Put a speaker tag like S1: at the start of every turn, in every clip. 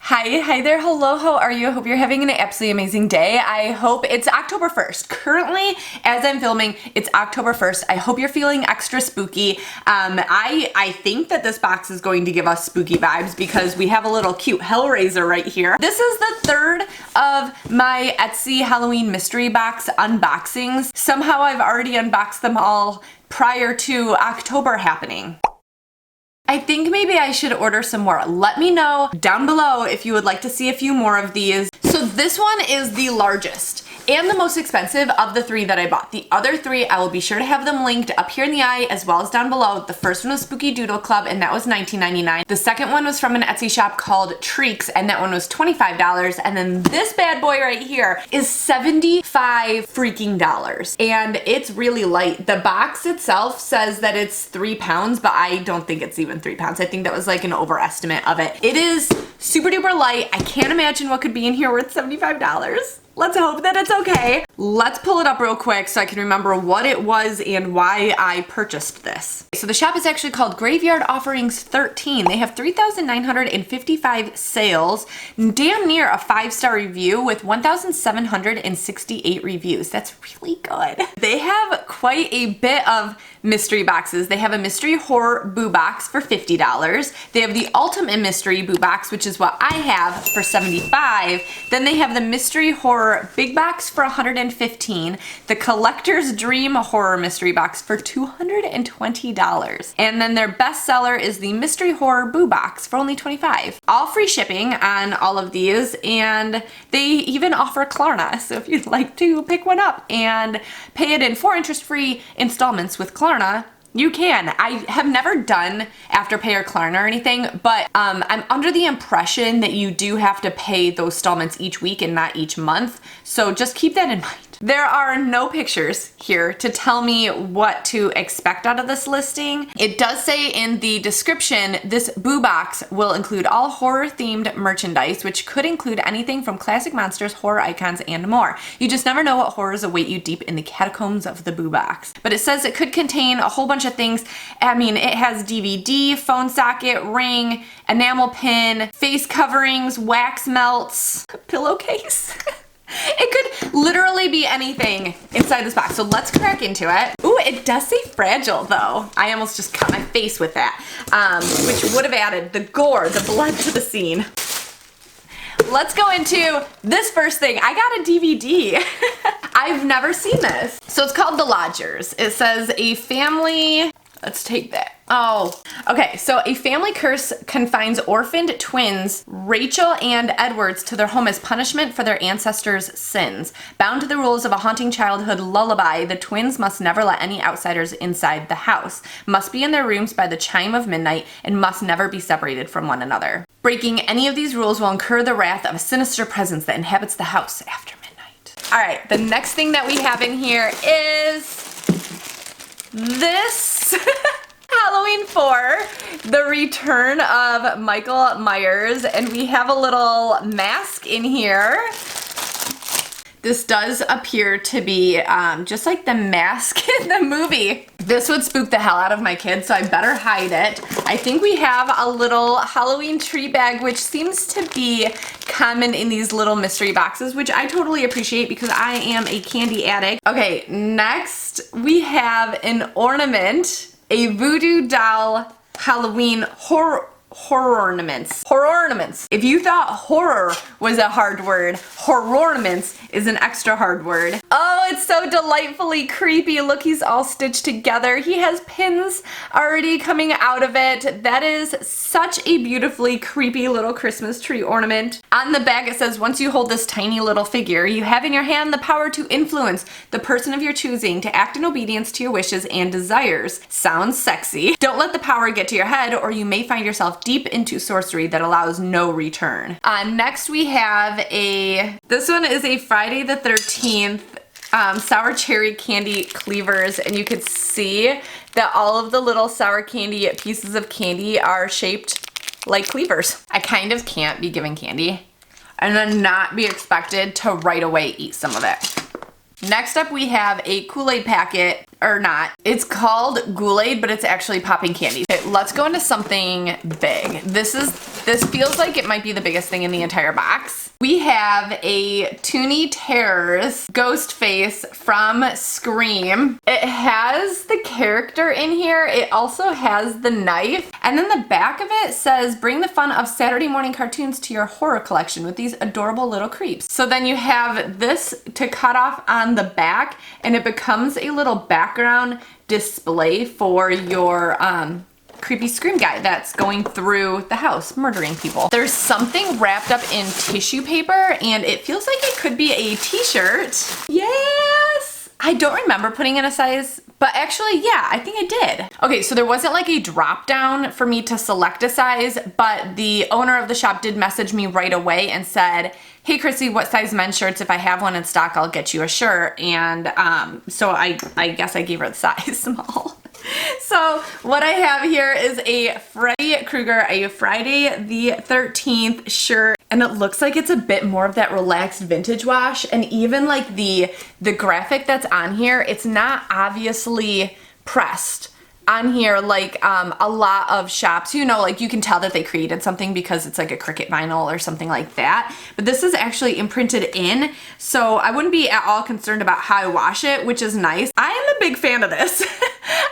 S1: Hi there, hello, how are you? I hope you're having an absolutely amazing day. I hope it's October 1st. Currently, as I'm filming, it's October 1st. I hope you're feeling extra spooky. I think that this box is going to give us spooky vibes because we have a little cute Hellraiser right here. This is the third of my Etsy Halloween mystery box unboxings. Somehow I've already unboxed them all prior to October happening. I think maybe I should order some more. Let me know down below if you would like to see a few more of these. So this one is the largest and the most expensive of the three that I bought. The other three, I will be sure to have them linked up here in the eye as well as down below. The first one was Spooky Doodle Club and that was $19.99. The second one was from an Etsy shop called Treeks and that one was $25. And then this bad boy right here is $75 freaking dollars. And it's really light. The box itself says that it's 3 pounds, but I don't think it's even 3 pounds. I think that was like an overestimate of it. It is super duper light. I can't imagine what could be in here worth $75. Let's hope that it's okay. Let's pull it up real quick so I can remember what it was and why I purchased this. So the shop is actually called GraveyardOfferings13. They have 3,955 sales, damn near a 5-star review with 1,768 reviews. That's really good. They have quite a bit of mystery boxes. They have a mystery horror boo box for $50. They have the ultimate mystery boo box, which is what I have, for $75. Then they have the mystery horror big box for $115, the collector's dream horror mystery box for $220, and then their best seller is the mystery horror boo box for only $25. All free shipping on all of these, and they even offer Klarna, so if you'd like to pick one up and pay it in 4 interest-free installments with Klarna, you can. I have never done Afterpay or Klarna or anything, but I'm under the impression that you do have to pay those installments each week and not each month, so just keep that in mind. There are no pictures here to tell me what to expect out of this listing. It does say in the description, this boo box will include all horror-themed merchandise, which could include anything from classic monsters, horror icons, and more. You just never know what horrors await you deep in the catacombs of the boo box. But it says it could contain a whole bunch of things. I mean, it has DVD, phone socket, ring, enamel pin, face coverings, wax melts, pillowcase. It could literally be anything inside this box. So let's crack into it. Ooh, it does say fragile though. I almost just cut my face with that, which would have added the gore, the blood to the scene. Let's go into this first thing. I got a DVD. I've never seen this. So it's called The Lodgers. It says a family, let's take that. Oh, okay, so a family curse confines orphaned twins Rachel and Edwards to their home as punishment for their ancestors' sins. Bound to the rules of a haunting childhood lullaby, the twins must never let any outsiders inside the house, must be in their rooms by the chime of midnight, and must never be separated from one another. Breaking any of these rules will incur the wrath of a sinister presence that inhabits the house after midnight. All right, the next thing that we have in here is this. Halloween 4, the return of Michael Myers, and we have a little mask in here. This does appear to be just like the mask in the movie. This would spook the hell out of my kids, so I better hide it. I think we have a little Halloween treat bag, which seems to be common in these little mystery boxes, which I totally appreciate because I am a candy addict. Okay, next we have an ornament. A voodoo doll Halloween horror ornaments. Horror ornaments. If you thought horror was a hard word, horror ornaments is an extra hard word. Oh, it's so delightfully creepy. Look, he's all stitched together. He has pins already coming out of it. That is such a beautifully creepy little Christmas tree ornament. On the back it says, once you hold this tiny little figure, you have in your hand the power to influence the person of your choosing to act in obedience to your wishes and desires. Sounds sexy. Don't let the power get to your head or you may find yourself deep into sorcery that allows no return. Next we have this one is a Friday the 13th sour cherry candy cleavers, and you could see that all of the little sour candy pieces of candy are shaped like cleavers. I kind of can't be given candy and then not be expected to right away eat some of it. Next up we have a Kool-Aid packet. or not. It's called Kool-Aid, but it's actually popping candy. Okay, let's go into something big. This feels like it might be the biggest thing in the entire box. We have a Toonie Terrors ghost face from Scream. It has the character in here. It also has the knife. And then the back of it says, bring the fun of Saturday morning cartoons to your horror collection with these adorable little creeps. So then you have this to cut off on the back, and it becomes a little background display for your creepy Scream guy that's going through the house murdering people. There's something wrapped up in tissue paper, and it feels like it could be a t-shirt. Yes! I don't remember putting in a size, but actually, yeah, I think I did. Okay, so there wasn't like a drop down for me to select a size, but the owner of the shop did message me right away and said, hey Chrissy, what size men's shirts? If I have one in stock, I'll get you a shirt. And so I guess I gave her the size small. So what I have here is a Freddy Krueger, a Friday the 13th shirt, and it looks like it's a bit more of that relaxed vintage wash. And even like the graphic that's on here, it's not obviously pressed on here like a lot of shops, you know, like you can tell that they created something because it's like a Cricut vinyl or something like that. But this is actually imprinted in, so I wouldn't be at all concerned about how I wash it, which is nice. I am a big fan of this.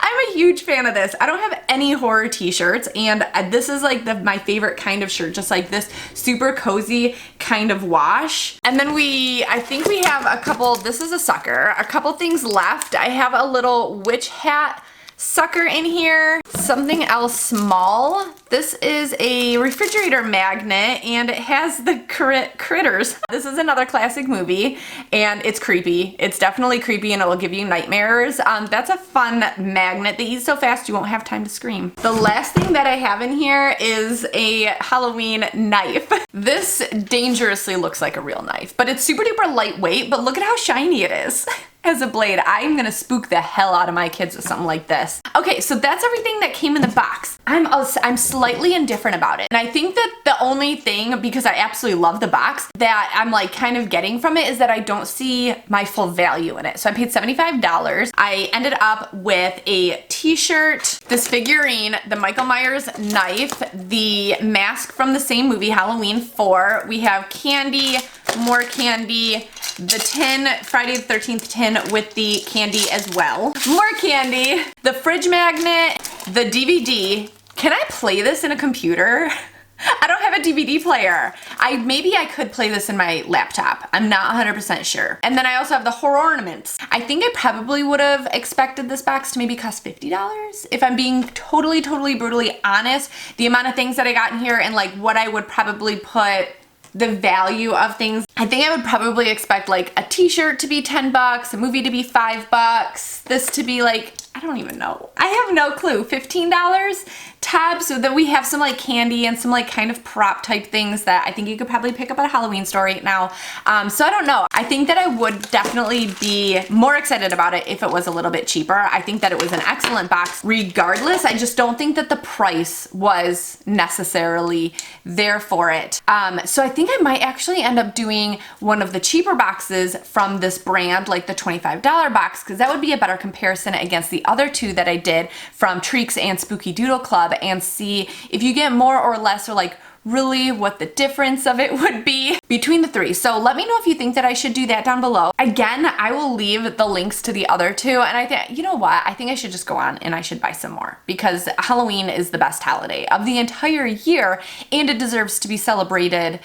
S1: I'm a huge fan of this. I don't have any horror t-shirts, and this is like my favorite kind of shirt, just like this super cozy kind of wash. And then I think we have a couple, this is a sucker, a couple things left. I have a little witch hat sucker in here, something else small. This is a refrigerator magnet, and it has the critters. This is another classic movie, and it's creepy. It's definitely creepy, and it will give you nightmares. That's a fun magnet. They eat so fast you won't have time to scream. The last thing that I have in here is a Halloween knife. This dangerously looks like a real knife, but it's super duper lightweight, but look at how shiny it is. As a blade. I'm gonna spook the hell out of my kids with something like this. Okay, so that's everything that came in the box. I'm slightly indifferent about it. And I think that the only thing, because I absolutely love the box, that I'm like kind of getting from it is that I don't see my full value in it. So I paid $75. I ended up with a t-shirt, this figurine, the Michael Myers knife, the mask from the same movie, Halloween 4. We have candy, more candy, the tin, Friday the 13th tin with the candy as well. More candy, the fridge magnet, the DVD. Can I play this in a computer? I don't have a DVD player. Maybe I could play this in my laptop. I'm not 100% sure. And then I also have the horror ornaments. I think I probably would have expected this box to maybe cost $50. If I'm being totally brutally honest, the amount of things that I got in here and like what I would probably put the value of things, I think I would probably expect like a t-shirt to be 10 bucks, a movie to be 5 bucks, this to be like, I don't even know. I have no clue. $15 tops, so that we have some like candy and some like kind of prop type things that I think you could probably pick up at a Halloween store right now. So I don't know. I think that I would definitely be more excited about it if it was a little bit cheaper. I think that it was an excellent box regardless. I just don't think that the price was necessarily there for it. So I think I might actually end up doing one of the cheaper boxes from this brand, like the $25 box, because that would be a better comparison against the other two that I did from Treeks and Spooky Doodle Club, and see if you get more or less, or like really what the difference of it would be between the three. So let me know if you think that I should do that down below. Again, I will leave the links to the other two, and I think, you know what, I think I should just go on and I should buy some more, because Halloween is the best holiday of the entire year, and it deserves to be celebrated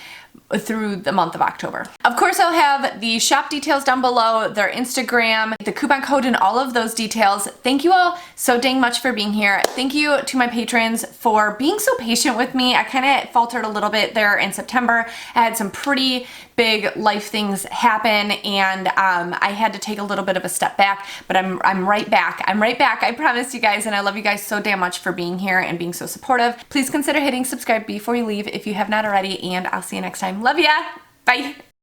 S1: through the month of October. Of course, I'll have the shop details down below, their Instagram, the coupon code, and all of those details. Thank you all so dang much for being here. Thank you to my patrons for being so patient with me. I kind of faltered a little bit there in September. I had some pretty big life things happen, and I had to take a little bit of a step back, but I'm right back. I'm right back, I promise you guys, and I love you guys so damn much for being here and being so supportive. Please consider hitting subscribe before you leave if you have not already, and I'll see you next time. Love ya! Bye!